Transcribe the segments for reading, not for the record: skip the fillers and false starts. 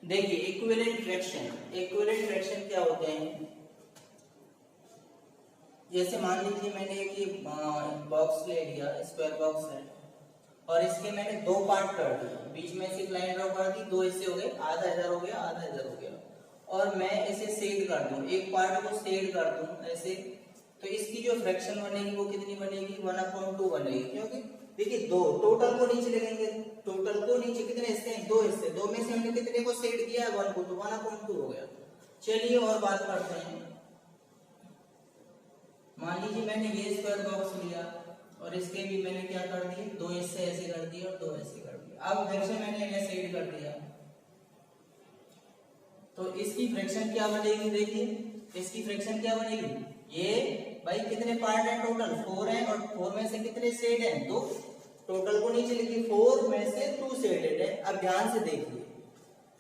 देखिए equivalent fraction क्या होते हैं, जैसे मान लीजिए मैंने एक बॉक्स ले लिया, स्क्वायर बॉक्स है, और इसके मैंने दो पार्ट कर दिए, बीच में से एक लाइन ड्रॉ कर दी, दो हिस्से हो गए, आधा इधर हो गया आधा इधर हो गया, और मैं इसे शेड कर दूं, एक पार्ट को शेड कर दूं ऐसे, तो इसकी जो फ्रैक्शन बनेगी वो कितनी बनेगी, 1/2 बनेगी। क्योंकि देखिए दो टोटल को नीचे लगेंगे, टोटल को नीचे कितने हिस्से हैं, दो हिस्से, दो में से हमने कितने को शेड किया है, 1 को, तो 1/2 हो गया। चलिए और बात करते हैं, मान लीजिए मैंने ये स्क्वायर बॉक्स लिया और इसके भी मैंने क्या कर दिए, दो हिस्से ऐसे कर दिए और दो ऐसे कर दिए। अब फिर से मैंने इन्हें शेड कर दिया, तो इसकी फ्रैक्शन क्या बनेगी, देखिए इसकी फ्रैक्शन क्या बनेगी, ये भाई कितने पार्ट है टोटल, 4 है, और 4 में से कितने शेड हैं, तो टोटल को नीचे लिखिए, 4 में से 2 शेडेड है। अब ध्यान से देखिए,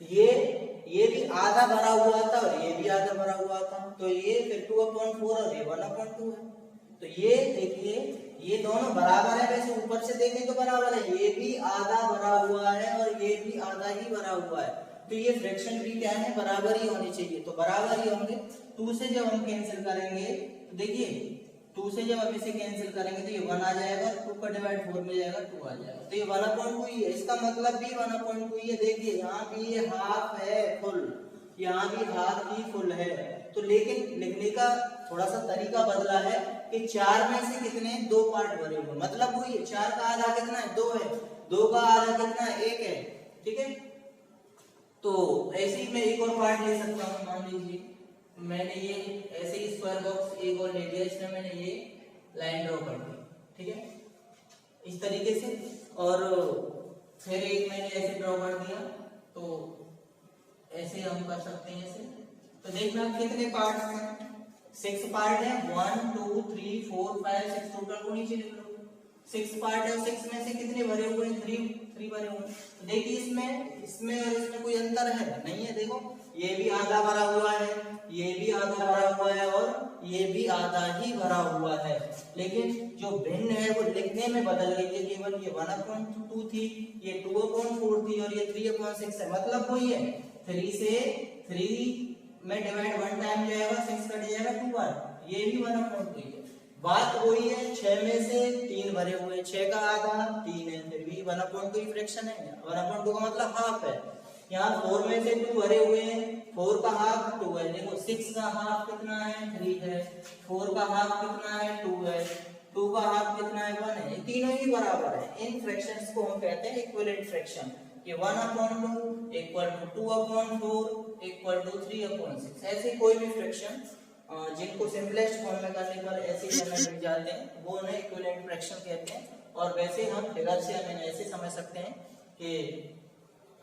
ये भी आधा भरा हुआ था और ये भी आधा भरा हुआ था, तो ये फिर 2/4 और ये 1/2 है। तो ये देखिए ये दोनों बराबर है, वैसे ऊपर से देखें तो बराबर है, ये भी आधा भरा हुआ है और ये भी आधा ही भरा हुआ है, तो ये फ्रैक्शन भी क्या है, बराबर ही होनी चाहिए, तो बराबर ही होंगे। 2 से जब हम कैंसिल करेंगे, तो देखिए 2 से जब आप इसे कैंसिल करेंगे तो ये 1 आ जाएगा, 2 का डिवाइड 4 में जाएगा 2 आ जाएगा, तो ये 1/2 ही है, इसका मतलब भी 1/2 ही है। देखिए यहाँ भी ये हाफ है फुल, यहाँ भी हाफ ही फुल है, तो लेकिन लिखने का थोड़ा सा तरीका बदला है कि 4 में से कितने, 2 पार्ट भरे हुए, मतलब वही है, 4 का आधा कितना है, 2 है, 2 का आधा कितना है, 1 है, ठीक है। तो ऐसे ही मैं एक और पार्ट ले सकता हूँ, मान लीजिए मैंने ये ऐसे ही स्क्वायर बॉक्स एक और ले लिया, इसमें मैंने ये लाइन ड्रॉ कर दी, ठीक है, इस तरीके से, और फिर एक मैंने ऐसे ड्रॉ कर दिया, तो ऐसे हम कर सकते हैं ऐसे। तो देखना कितने पार्ट हैं, 6 पार्ट है, 1 2 3 4 5 6, टोटल को नीचे लिख लो, 6 पार्ट है, 6 में से कितने भरे हुए हैं, 3 भरे हुए हैं। तो देखिए इसमें और इसमें कोई अंतर है नहीं है, देखो ये भी आधा भरा हुआ है, ये भी आधा भरा हुआ है, और ये भी आधा ही भरा हुआ है, लेकिन जो भिन्न है वो लिखने में बदल गई है, केवल ये 1/2 थी, ये 2/4 थी, और ये 3/6 है, मतलब वही है, 3 से 3 में डिवाइड 1 टाइम जाएगा, 6 कट जाएगा 2 बार, ये भी 1/2 ही है, बात वही है। 6 में से 3 भरे हुए, 6 का आधा 3 है, फिर भी 1/2 ही फ्रैक्शन है, 1/2 का मतलब हाफ है। यहाँ 4 में से 2 भरे हुए हैं, 4 का हाफ 2 है, देखो 6 का हाफ कितना है, 3 है, 4 का हाफ कितना है, 2 है, 2 का हाफ कितना है, 1 है, ये तीनों ही बराबर है। इन फ्रैक्शंस को हम कहते हैं इक्विवेलेंट फ्रैक्शन, ये 1/2 इक्वल टू 2/4 इक्वल टू 3/6, ऐसे कोई भी फ्रैक्शन जिनको सिंपलेस्ट फॉर्म में करने पर ऐसे करना मिल जाते हैं, वो उन्हें इक्विवेलेंट फ्रैक्शन कहते हैं। और वैसे हम फिगर से हमें ऐसे समझ सकते हैं कि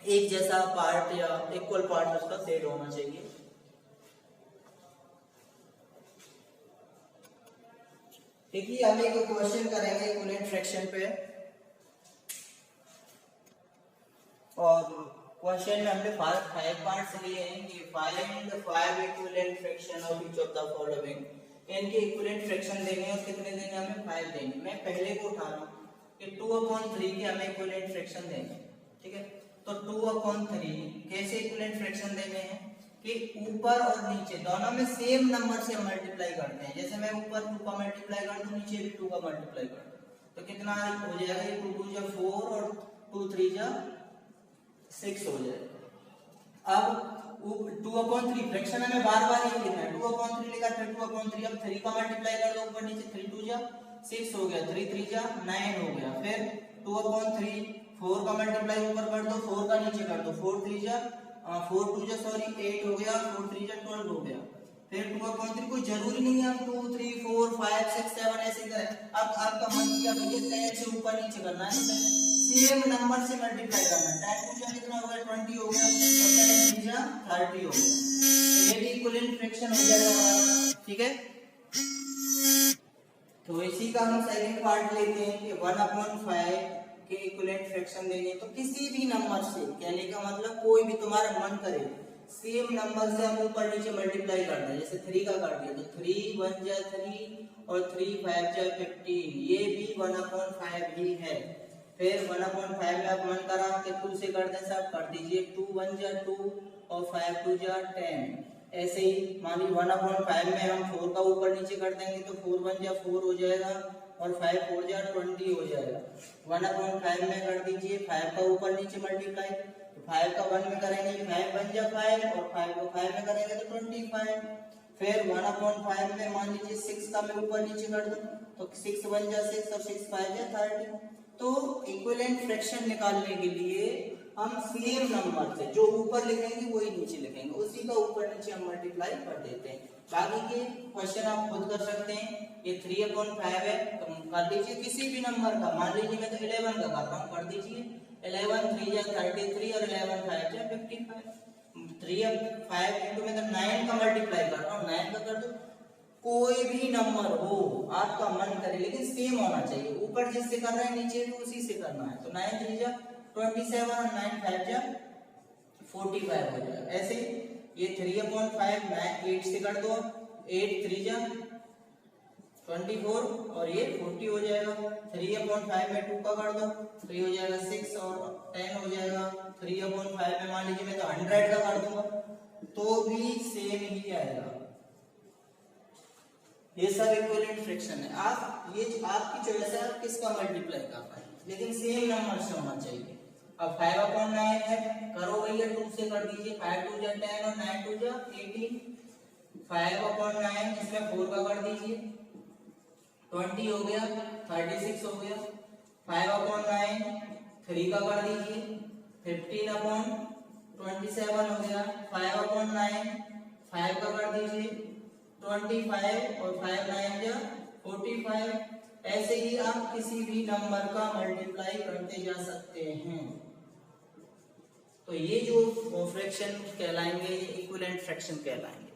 एक जैसा पार्ट या इक्वल पार्ट उसका शेड होना चाहिए। देखिए हम एक क्वेश्चन करेंगे इक्विवेलेंट फ्रैक्शन पे, और क्वेश्चन में हमने 5 पार्ट्स लिए हैं कि find 5 equivalent fraction of each of the following, इनके इक्विवेलेंट फ्रैक्शन देंगे और कितने देंगे, हमें 5 देंगे। मैं पहले को उठा रहा हूं कि 2/3 के हमें इक्विवेलेंट फ्रैक्शन देंगे, ठीक है। तो 2/3 कैसे इक्विवेलेंट फ्रैक्शन देने हैं कि ऊपर और नीचे दोनों में सेम नंबर से हम मल्टीप्लाई करते हैं, जैसे मैं ऊपर 2 का मल्टीप्लाई कर दूं, नीचे भी 2 का मल्टीप्लाई कर दूं, तो कितना हो जाएगा, ये 2 2 जा 4 और 2 3 जा 6 हो जाएगा। अब 2/3 फ्रैक्शन हमें बार बार नहीं लिखना है, 2/3 लिखा, फिर 2/3, अब 3 का मल्टीप्लाई कर दो ऊपर नीचे, 3 2 जा 6 हो गया, 3 3 जा 9 हो गया, फिर 2/3 4 का मल्टीप्लाई ऊपर कर दो, 4 का नीचे कर दो, 4 2 जा 8 हो गया, 4 3 जा 12 हो गया, फिर 2/3, कोई जरूरी नहीं है हम 2 3 4 5 6 7 ऐसे करें। अब आपका मन किया भैया 10 से ऊपर नीचे करना है, सेम नंबर से मल्टीप्लाई करना है, 10 2 जा कितना हो गया, 20 हो गया, और 10 3 जा 30 हो गया, तो ये भी इक्विवेलेंट फ्रैक्शन हो जाएगा हमारा, ठीक है। तो इसी का हम सेकंड पार्ट लेते हैं कि 1/5 के इक्विवेलेंट फ्रैक्शन देंगे, तो किसी भी नंबर से, कहने का मतलब कोई भी तुम्हारा मन करे, सेम नंबर से हम ऊपर नीचे मल्टीप्लाई करना है, जैसे 3 का कर दिया तो 3 1 जा 3 और 3 5 जा 15, ये भी 1/5 ही है। फिर 1/5 में आप मन करा कि 2 से कर दें सब, कर दीजिए। 2 1 जा 2 और 5 2 जा 10। ऐसे ही मान लीजिए 1/5 में हम 4 का ऊपर नीचे कर देंगे तो 4 1 जा 4 हो जाएगा और 5 4 जा 20 हो जाएगा। 1/5 में कर दीजिए 5 का ऊपर नीचे मल्टीप्लाई, तो 5 का 1 में करेंगे 5 1 जा 5 और 5 को 5 में करेंगे तो 25। फिर 1/5 में मान लीजिए 6 का मैं ऊपर नीचे कर दूं तो 6 1 जा 6 और 6 5 जा 30। तो इक्विवेलेंट फ्रैक्शन निकालने के लिए हम सेम नंबर से जो ऊपर लिखेंगे वही नीचे लिखेंगे, उसी का ऊपर नीचे हम मल्टीप्लाई कर देते हैं। बाकी के क्वेश्चन आप खुद कर सकते हैं। ये 3/5 है तो कर दीजिए किसी भी नंबर का, मान लीजिए मैं तो 11 का कर रहा हूँ, कर दीजिए 11 3 जा 33 और 11 5 जा 55। 3/5 इंटू में तो 9 का मल्टीप्लाई कर रहा हूँ, 9 का कर दो। कोई भी नंबर हो आपका मन करे लेकिन सेम होना चाहिए, ऊपर जिससे कर रहे हैं नीचे भी उसी से करना है। तो 9 3 जा 27 और 9 5 जा 45 हो जाएगा। ऐसे ये 3/5 8 से कर दो, 8 3 जा 24 और ये 40 हो जाएगा। 3/5 में 2 का कर दो, 3 हो जाएगा 6 और 10 हो जाएगा। 3/5 में मान लीजिए मैं तो 100 का कर दूंगा तो भी सेम ही आएगा। ये सब इक्विवेलेंट फ्रैक्शन है। आप ये आपकी चॉइस है आप किसका मल्टीप्लाई कर पाए, लेकिन सेम नंबर से होना चाहिए। अब 5/9 है, करो भैया 2 से कर दीजिए, 5 2 जा 10 और 9 2 जा 18। 5/9 इसमें 4 का कर दीजिए 20 हो गया, 36 हो गया। 5/9 3 का कर दीजिए 15/27 हो गया। 5/9 5 का कर दीजिए 25 और 5 9 जा 45। ऐसे ही आप किसी भी नंबर का मल्टीप्लाई करते जा सकते हैं। तो ये जो फ्रैक्शन कहलाएंगे ये इक्विवेलेंट फ्रैक्शन कहलाएंगे।